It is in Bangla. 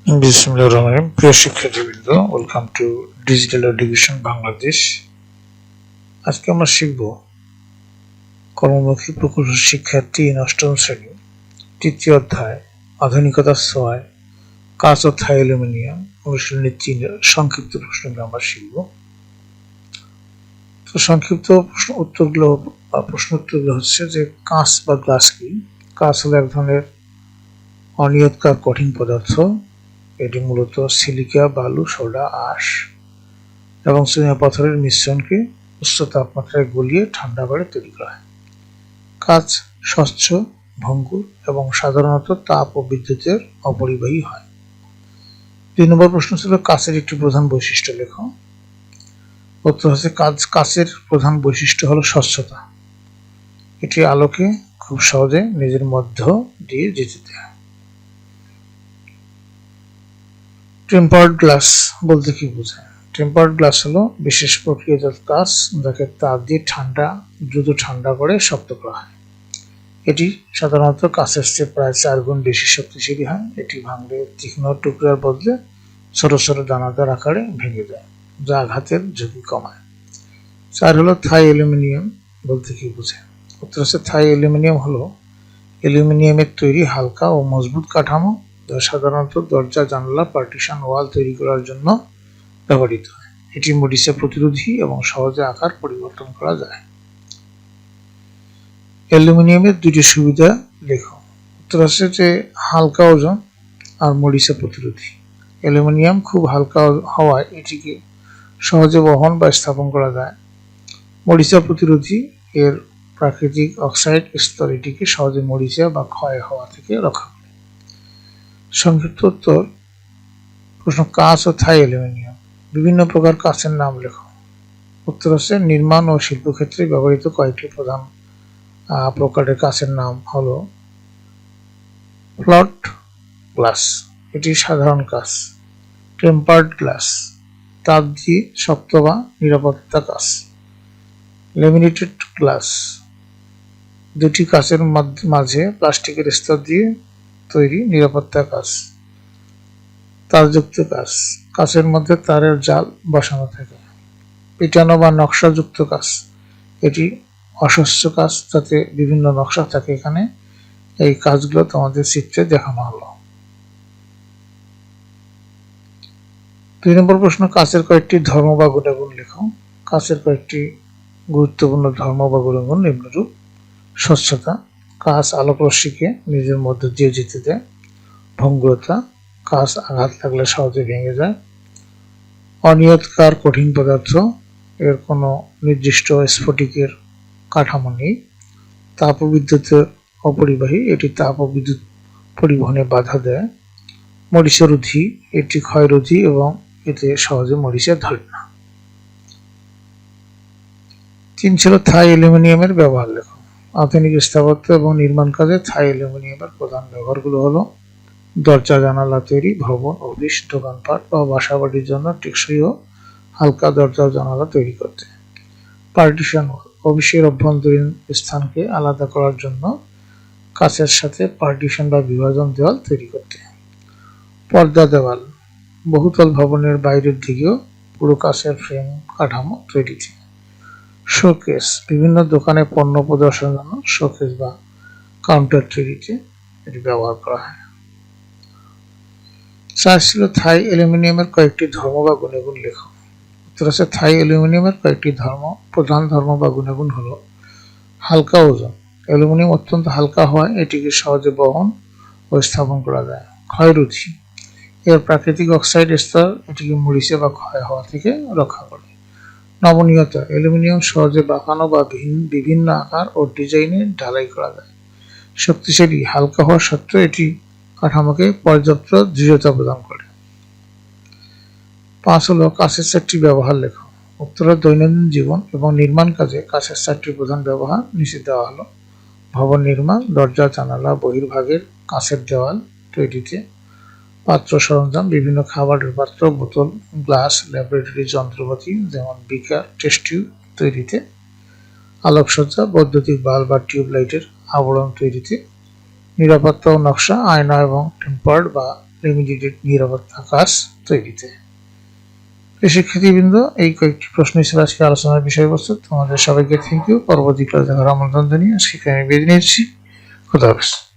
বিসমিল্লাহির রহমানির রহিম। প্রিয় শিক্ষার্থীবৃন্দ, welcome to digital education Bangladesh. আজকে আমরা শিখব কর্মমুখী প্রকৌশল শিক্ষা ৩ অষ্টম শ্রেণী ৩য় অধ্যায় আধুনিকতার ছোঁয়ায় কাঁচ ও থাই অ্যালুমিনিয়াম অনুশীলনী ৩ এর সংক্ষিপ্ত প্রশ্নগুলো আমরা শিখব। তো সংক্ষিপ্ত প্রশ্ন উত্তরগুলো হচ্ছে যে কাঁচ বা গ্লাস কি? কাঁচ হলো এক ধরনের অনিয়তকার কঠিন পদার্থ। এটি মূলত সিলিকা, বালু, সোডা, আঁশ এবং চুনাপাথরের মিশ্রণকে উচ্চ তাপমাত্রায় গলিয়ে ঠান্ডা করে তৈরি করা হয়। কাঁচ স্বচ্ছ, ভঙ্গুর এবং সাধারণত তাপ ও বিদ্যুতের অপরিবাহী হয়। ২ নম্বর প্রশ্ন ছিল কাঁচের একটি প্রধান বৈশিষ্ট্য লেখো। উত্তর হচ্ছে কাঁচের প্রধান বৈশিষ্ট্য হলো স্বচ্ছতা। এটি আলোকে খুব সহজে নিজের মধ্য দিয়ে যেতে দেয়। টেম্পারড গ্লাস বলতে কি বোঝায়? টেম্পারড গ্লাস হলো বিশেষ প্রক্রিয়াজাত কাঁচ যাকে তাপ দিয়ে দ্রুত ঠান্ডা করে শক্ত করা হয়। এটি সাধারণত কাঁচের চেয়ে প্রায় ৪ গুণ বেশি শক্তিশালী হয়। এটি ভাঙলে তীক্ষ্ণ টুকরার বদলে ছোট ছোট দানাদার আকারে ভেঙে যায়, যা আঘাতের ঝুঁকি কমায়। ৪ হলো থাই অ্যালুমিনিয়াম বলতে কি বোঝায়? উত্তর হচ্ছে থাই অ্যালুমিনিয়াম হলো অ্যালুমিনিয়ামের তৈরি হালকা ও মজবুত কাঠামো, যা সাধারণত দরজা, জানালা, পার্টিশন ওয়াল তৈরি করার জন্য ব্যবহৃত হয়। এটি মরিচা প্রতিরোধী এবং সহজে আকার পরিবর্তন করা যায়। অ্যালুমিনিয়ামের দুটি সুবিধা লেখো। উত্তর হচ্ছে যে হালকা ওজন আর মরিচা প্রতিরোধী। অ্যালুমিনিয়াম খুব হালকা হওয়ায় এটিকে সহজে বহন বা স্থাপন করা যায়। মরিচা প্রতিরোধী, এর প্রাকৃতিক অক্সাইড স্তর এটিকে সহজে মরিচা বা ক্ষয় হওয়া থেকে রক্ষা করে। সংক্ষিপ্ত উত্তর প্রশ্ন কাঁচ ও থাই অ্যালুমিনিয়াম। বিভিন্ন প্রকার কাঁচের নাম লেখো। উত্তর হচ্ছে নির্মাণ ও শিল্পক্ষেত্রে ব্যবহৃত কয়েকটি প্রধান প্রকারের কাঁচের নাম হলো ফ্লট গ্লাস, এটি সাধারণ কাঁচ। টেম্পারড গ্লাস, তাপ দিয়ে শক্ত বা নিরাপত্তা কাঁচ। ল্যামিনেটেড গ্লাস, দুটি কাঁচের মাঝে প্লাস্টিকের স্তর দিয়ে তৈরি নিরাপত্তা কাঁচ। তারযুক্ত কাঁচ, কাঁচের মধ্যে তারের জাল বসানো থাকে। পিটানো বা নকশাযুক্ত কাঁচ, এটি অস্বচ্ছ কাঁচ যাতে বিভিন্ন নকশা থাকে। এখানে এই কাজগুলো তোমাদের চিত্রে দেখানো হলো। ২ নম্বর প্রশ্ন কাঁচের কয়েকটি ধর্ম বা গুণাগুণ লেখো। কাঁচের কয়েকটি গুরুত্বপূর্ণ ধর্ম বা গুণাগুণ নিম্নরূপ। স্বচ্ছতা, কাঁচ আলোক রশ্মিকে নিজের মধ্যে দিয়ে যেতে দেয়। ভঙ্গুরতা, কাঁচ আঘাত লাগলে সহজে ভেঙে যায়। অনিয়তকার কঠিন পদার্থ, এর কোনো নির্দিষ্ট স্ফটিকের কাঠামো নেই। তাপ ও বিদ্যুতের অপরিবাহী, এটি তাপ ও বিদ্যুৎ পরিবহনে বাধা দেয়। মরিচারোধী, এটি ক্ষয়রোধী এবং এতে সহজে মরিচা ধরে না। ৩ ছিল থাই অ্যালুমিনিয়ামের ব্যবহার লেখো। আধুনিক স্থাপত্য এবং নির্মাণ কাজে থাই অ্যালুমিনিয়ামের প্রধান ব্যবহারগুলো হলো দরজা, জানালা তৈরি, ভবন, অফিস, দোকানপাট বা বাসাবাড়ির জন্য টেকসই ও হালকা দরজা ও জানালা তৈরি করতে। পার্টিশন ওয়াল, অফিসের অভ্যন্তরীণ স্থানকে আলাদা করার জন্য কাঁচের সাথে পার্টিশন বা বিভাজন দেওয়াল তৈরি করতে। পর্দা দেওয়াল, বহুতল ভবনের বাইরের দিকেও পুরো কাঁচের ফ্রেম কাঠামো তৈরিতে। শোকেস, বিভিন্ন দোকানে পণ্য প্রদর্শনের জন্য শোকেস বা কাউন্টার তৈরিতে এটি ব্যবহার করা হয়। ৪ ছিল থাই অ্যালুমিনিয়ামের কয়েকটি ধর্ম বা গুণাগুণ লেখো। উত্তর আছে থাই অ্যালুমিনিয়ামের কয়েকটি প্রধান ধর্ম বা গুণাগুণ হলো হালকা ওজন, অ্যালুমিনিয়াম অত্যন্ত হালকা হওয়ায় এটিকে সহজে বহন ও স্থাপন করা যায়। ক্ষয়রোধী, এর প্রাকৃতিক অক্সাইড স্তর এটিকে মরিচা বা ক্ষয় হওয়া থেকে রক্ষা করে। নমনীয়তা, অ্যালুমিনিয়াম সহজে বাঁকানো বা বিভিন্ন আকার ও ডিজাইনে ঢালাই করা যায়। শক্তিশালী, হালকা হওয়া সত্ত্বেও এটি কাঠামোকে পর্যাপ্ত দৃঢ়তা প্রদান করে। ৫ হলো কাঁচের ৪টি ব্যবহার লেখো। উত্তরে দৈনন্দিন জীবন এবং নির্মাণ কাজে কাঁচের ৪টি প্রধান ব্যবহার নিচে দেওয়া হলো। ভবন নির্মাণ, দরজা, জানালা, বহির্ভাগের কাঁচের দেওয়াল তৈরিতে। পাত্র সরঞ্জাম, বিভিন্ন খাবারের পাত্র, বোতল, গ্লাস, ল্যাবরেটরি যন্ত্রপাতি যেমন বিকার, টেস্ট টিউব তৈরিতে। আলোকসজ্জা, বৈদ্যুতিক বাল্ব বা টিউব লাইটের আবরণ তৈরিতে। নিরাপত্তা ও নকশা, আয়না এবং টেম্পারড বা লিমিটেড নিরাপত্তা কাজ তৈরিতে। শিক্ষার্থীবৃন্দ, এই কয়েকটি প্রশ্ন ছিল আজকে আলোচনার বিষয়বস্তু। তোমাদের সবাইকে থ্যাংক ইউ। পরবর্তী ক্লাস দেখার আমন্ত্রণ জানিয়ে আজকে আমি বিদায় নিচ্ছি। খুদা হাফেজ।